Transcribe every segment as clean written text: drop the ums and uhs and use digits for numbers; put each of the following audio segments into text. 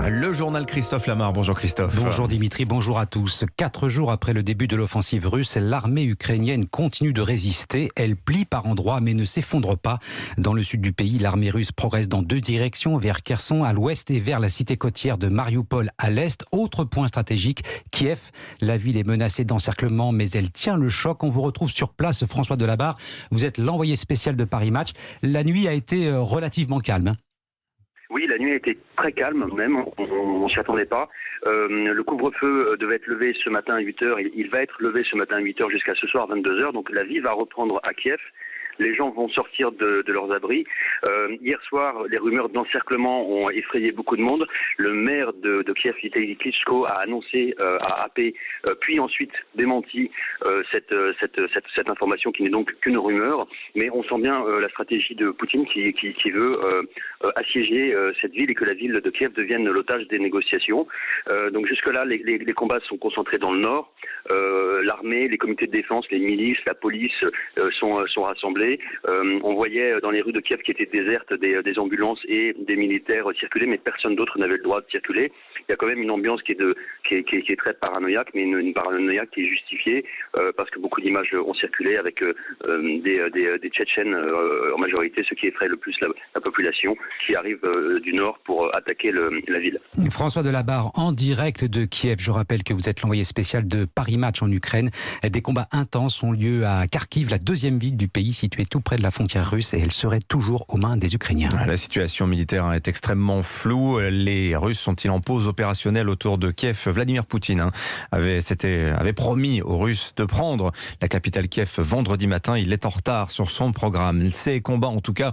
Le journal Christophe Lamar. Bonjour Christophe. Bonjour Dimitri, bonjour à tous. 4 jours après le début de l'offensive russe, l'armée ukrainienne continue de résister. Elle plie par endroits mais ne s'effondre pas. Dans le sud du pays, l'armée russe progresse dans 2 directions, vers Kherson à l'ouest et vers la cité côtière de Mariupol à l'est. Autre point stratégique, Kiev. La ville est menacée d'encerclement mais elle tient le choc. On vous retrouve sur place, François Delabarre. Vous êtes l'envoyé spécial de Paris Match. La nuit a été relativement calme. Oui, la nuit a été très calme même, on s'y attendait pas. Le couvre-feu devait être levé ce matin à 8h, il va être levé ce matin à 8h jusqu'à ce soir 22h, donc la vie va reprendre à Kiev. Les gens vont sortir de leurs abris. Hier soir, les rumeurs d'encerclement ont effrayé beaucoup de monde. Le maire de Kiev, Vitaly Klitschko, a annoncé, a happé, puis ensuite démenti cette information qui n'est donc qu'une rumeur. Mais on sent bien la stratégie de Poutine qui veut assiéger cette ville et que la ville de Kiev devienne l'otage des négociations. Donc jusque-là, les combats sont concentrés dans le nord. L'armée, les comités de défense, les milices, la police sont rassemblés. On voyait dans les rues de Kiev qui étaient désertes des ambulances et des militaires circuler, mais personne d'autre n'avait le droit de circuler. Il y a quand même une ambiance qui est très paranoïaque, mais une paranoïaque qui est justifiée parce que beaucoup d'images ont circulé avec des Tchétchènes en majorité, ce qui effraie le plus la population, qui arrive du nord pour attaquer la ville. François Delabarre, en direct de Kiev. Je rappelle que vous êtes l'envoyé spécial de Paris Match en Ukraine. Des combats intenses ont lieu à Kharkiv, la 2e ville du pays, située tout près de la frontière russe, et elle serait toujours aux mains des Ukrainiens. La situation militaire est extrêmement floue. Les Russes sont-ils en pause opérationnelle autour de Kiev? Vladimir Poutine avait promis aux Russes de prendre la capitale Kiev vendredi matin. Il est en retard sur son programme. Ces combats, en tout cas,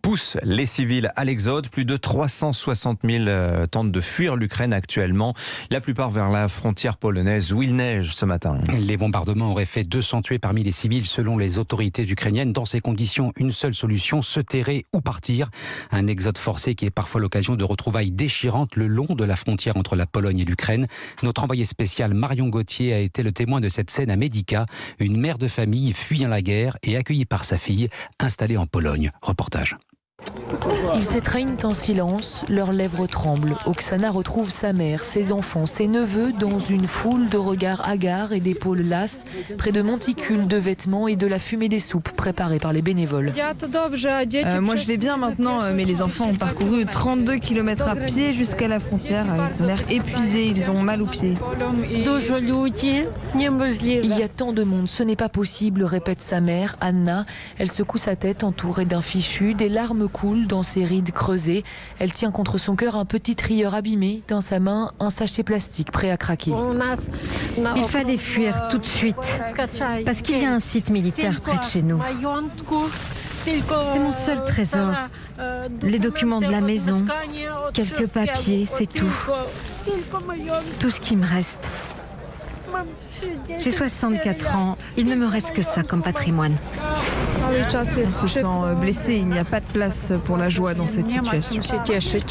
poussent les civils à l'exode. Plus de 360 000 tentent de fuir l'Ukraine actuellement, la plupart vers la frontière polonaise où il neige ce matin. Les bombardements auraient fait 200 tués parmi les civils selon les autorités ukrainiennes. Dans ces conditions, une seule solution, se terrer ou partir. Un exode forcé qui est parfois l'occasion de retrouvailles déchirantes le long de la frontière entre la Pologne et l'Ukraine. Notre envoyé spécial Marion Gauthier a été le témoin de cette scène à Médica. Une mère de famille fuyant la guerre et accueillie par sa fille, installée en Pologne. Reportage. Ils s'étreignent en silence, leurs lèvres tremblent. Oksana retrouve sa mère, ses enfants, ses neveux dans une foule de regards hagards et d'épaules lasses, près de monticules de vêtements et de la fumée des soupes préparées par les bénévoles. Moi je vais bien maintenant, mais les enfants ont parcouru 32 km à pied jusqu'à la frontière. Ils ont l'air épuisés, ils ont mal aux pieds. Il y a tant de monde, ce n'est pas possible, répète sa mère, Anna. Elle secoue sa tête entourée d'un fichu, des larmes coulent dans ses rides creusées. Elle tient contre son cœur un petit trieur abîmé, dans sa main un sachet plastique prêt à craquer. Il fallait fuir tout de suite, parce qu'il y a un site militaire près de chez nous. C'est mon seul trésor. Les documents de la maison, quelques papiers, c'est tout. Tout ce qui me reste. J'ai 64 ans, il ne me reste que ça comme patrimoine. On se sent blessé, il n'y a pas de place pour la joie dans cette situation.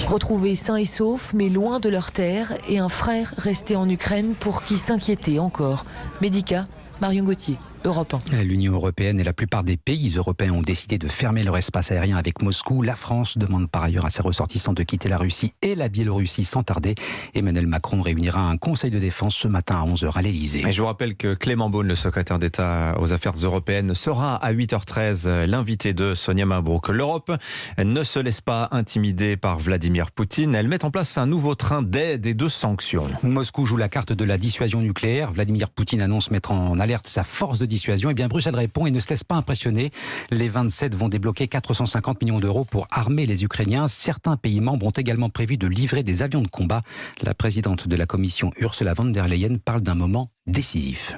Retrouvés sains et saufs, mais loin de leur terre, et un frère resté en Ukraine pour qui s'inquiéter encore. Médica, Marion Gauthier. Europe 1. L'Union européenne et la plupart des pays européens ont décidé de fermer leur espace aérien avec Moscou. La France demande par ailleurs à ses ressortissants de quitter la Russie et la Biélorussie sans tarder. Emmanuel Macron réunira un conseil de défense ce matin à 11h à l'Elysée. Et je vous rappelle que Clément Beaune, le secrétaire d'État aux affaires européennes, sera à 8h13 l'invité de Sonia Mabrouk. L'Europe ne se laisse pas intimider par Vladimir Poutine. Elle met en place un nouveau train d'aide et de sanctions. Moscou joue la carte de la dissuasion nucléaire. Vladimir Poutine annonce mettre en alerte sa force de dissuasion. Eh bien, Bruxelles répond et ne se laisse pas impressionner. Les 27 vont débloquer 450 millions d'euros pour armer les Ukrainiens. Certains pays membres ont également prévu de livrer des avions de combat. La présidente de la Commission, Ursula von der Leyen, parle d'un moment décisif.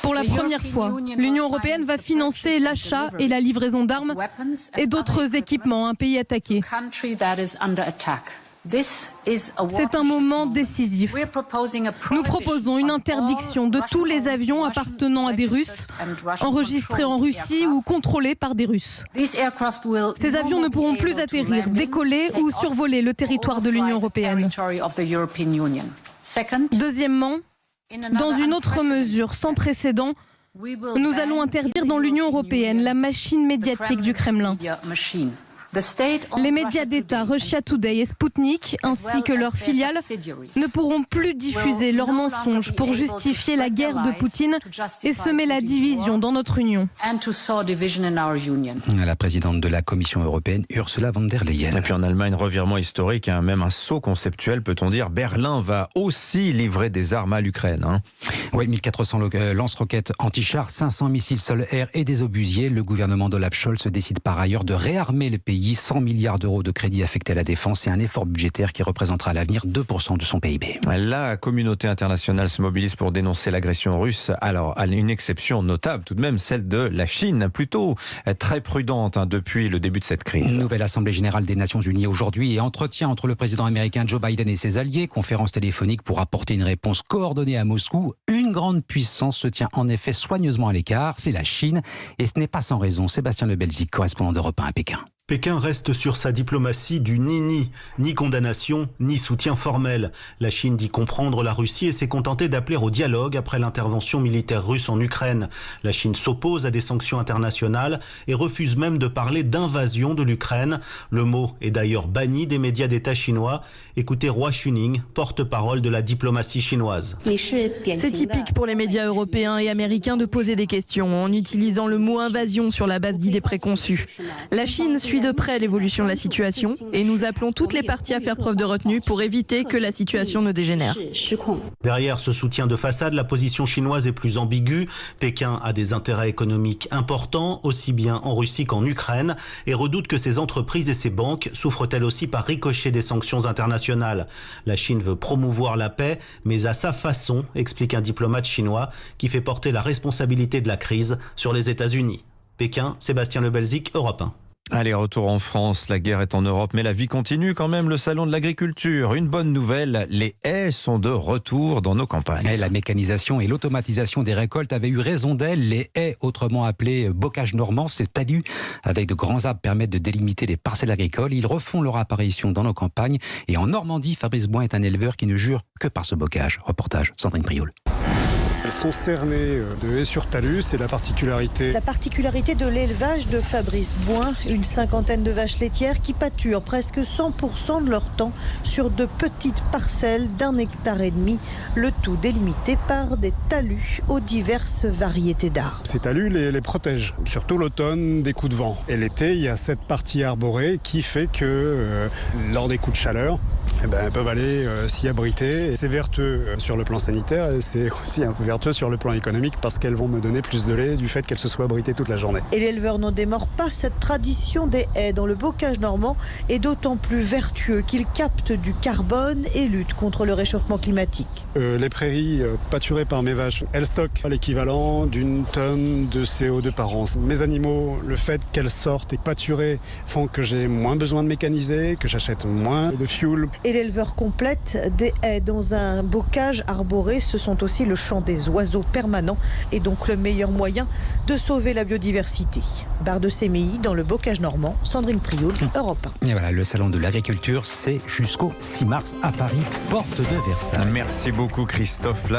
Pour la première fois, l'Union européenne va financer l'achat et la livraison d'armes et d'autres équipements à un pays attaqué. C'est un moment décisif. Nous proposons une interdiction de tous les avions appartenant à des Russes, enregistrés en Russie ou contrôlés par des Russes. Ces avions ne pourront plus atterrir, décoller ou survoler le territoire de l'Union européenne. Deuxièmement, dans une autre mesure sans précédent, nous allons interdire dans l'Union européenne la machine médiatique du Kremlin. Les médias d'État Russia Today et Sputnik, ainsi que leurs filiales, ne pourront plus diffuser leurs mensonges pour justifier la guerre de Poutine et semer la division dans notre Union. La présidente de la Commission européenne, Ursula von der Leyen. Et puis en Allemagne, revirement historique, même un saut conceptuel, peut-on dire. Berlin va aussi livrer des armes à l'Ukraine. Oui, 1400 lance-roquettes anti-chars, 500 missiles sol-air et des obusiers. Le gouvernement d'Olaf Scholz décide par ailleurs de réarmer le pays. 100 milliards d'euros de crédits affectés à la défense et un effort budgétaire qui représentera à l'avenir 2% de son PIB. La communauté internationale se mobilise pour dénoncer l'agression russe. Alors, à une exception notable tout de même, celle de la Chine, plutôt très prudente depuis le début de cette crise. Une nouvelle Assemblée générale des Nations Unies aujourd'hui et entretien entre le président américain Joe Biden et ses alliés. Conférence téléphonique pour apporter une réponse coordonnée à Moscou. Une grande puissance se tient en effet soigneusement à l'écart, c'est la Chine. Et ce n'est pas sans raison. Sébastien Lebelzik, correspondant d'Europe 1 à Pékin. Pékin reste sur sa diplomatie du ni-ni, ni condamnation, ni soutien formel. La Chine dit comprendre la Russie et s'est contentée d'appeler au dialogue après l'intervention militaire russe en Ukraine. La Chine s'oppose à des sanctions internationales et refuse même de parler d'invasion de l'Ukraine. Le mot est d'ailleurs banni des médias d'État chinois. Écoutez Hua Chuning, porte-parole de la diplomatie chinoise. C'est typique pour les médias européens et américains de poser des questions en utilisant le mot invasion sur la base d'idées préconçues. La Chine suit de près l'évolution de la situation et nous appelons toutes les parties à faire preuve de retenue pour éviter que la situation ne dégénère. Derrière ce soutien de façade, la position chinoise est plus ambiguë. Pékin a des intérêts économiques importants, aussi bien en Russie qu'en Ukraine, et redoute que ses entreprises et ses banques souffrent elles aussi par ricochet des sanctions internationales. La Chine veut promouvoir la paix, mais à sa façon, explique un diplomate chinois qui fait porter la responsabilité de la crise sur les États-Unis. Pékin, Sébastien Lebelzik, Europe 1. Allez, retour en France, la guerre est en Europe, mais la vie continue quand même, le salon de l'agriculture. Une bonne nouvelle, les haies sont de retour dans nos campagnes. Et la mécanisation et l'automatisation des récoltes avaient eu raison d'elle. Les haies, autrement appelées bocage normand, ces talus avec de grands arbres permettent de délimiter les parcelles agricoles. Ils refont leur apparition dans nos campagnes. Et en Normandie, Fabrice Boin est un éleveur qui ne jure que par ce bocage. Reportage, Sandrine Prioul. Elles sont cernées de haies sur talus, c'est la particularité. La particularité de l'élevage de Fabrice Boin, une cinquantaine de vaches laitières qui pâturent presque 100% de leur temps sur de petites parcelles d'1,5 hectare, le tout délimité par des talus aux diverses variétés d'arbres. Ces talus les protègent, surtout l'automne des coups de vent. Et l'été, il y a cette partie arborée qui fait que lors des coups de chaleur, elles peuvent aller s'y abriter. C'est vertueux sur le plan sanitaire et c'est aussi un peu vertueux sur le plan économique parce qu'elles vont me donner plus de lait du fait qu'elles se soient abritées toute la journée. Et l'éleveur n'en démord pas, cette tradition des haies dans le bocage normand est d'autant plus vertueux qu'il capte du carbone et lutte contre le réchauffement climatique. Les prairies pâturées par mes vaches, elles stockent l'équivalent d'une tonne de CO2 par an. Mes animaux, le fait qu'elles sortent et pâturées font que j'ai moins besoin de mécaniser, que j'achète moins de fuel. Et l'éleveur complète des haies dans un bocage arboré, ce sont aussi le chant des oiseaux permanents et donc le meilleur moyen de sauver la biodiversité. Barre de Séméi dans le bocage normand, Sandrine Prioul, Europe 1. Et voilà, le salon de l'agriculture, c'est jusqu'au 6 mars à Paris, porte de Versailles. Merci beaucoup Christophe.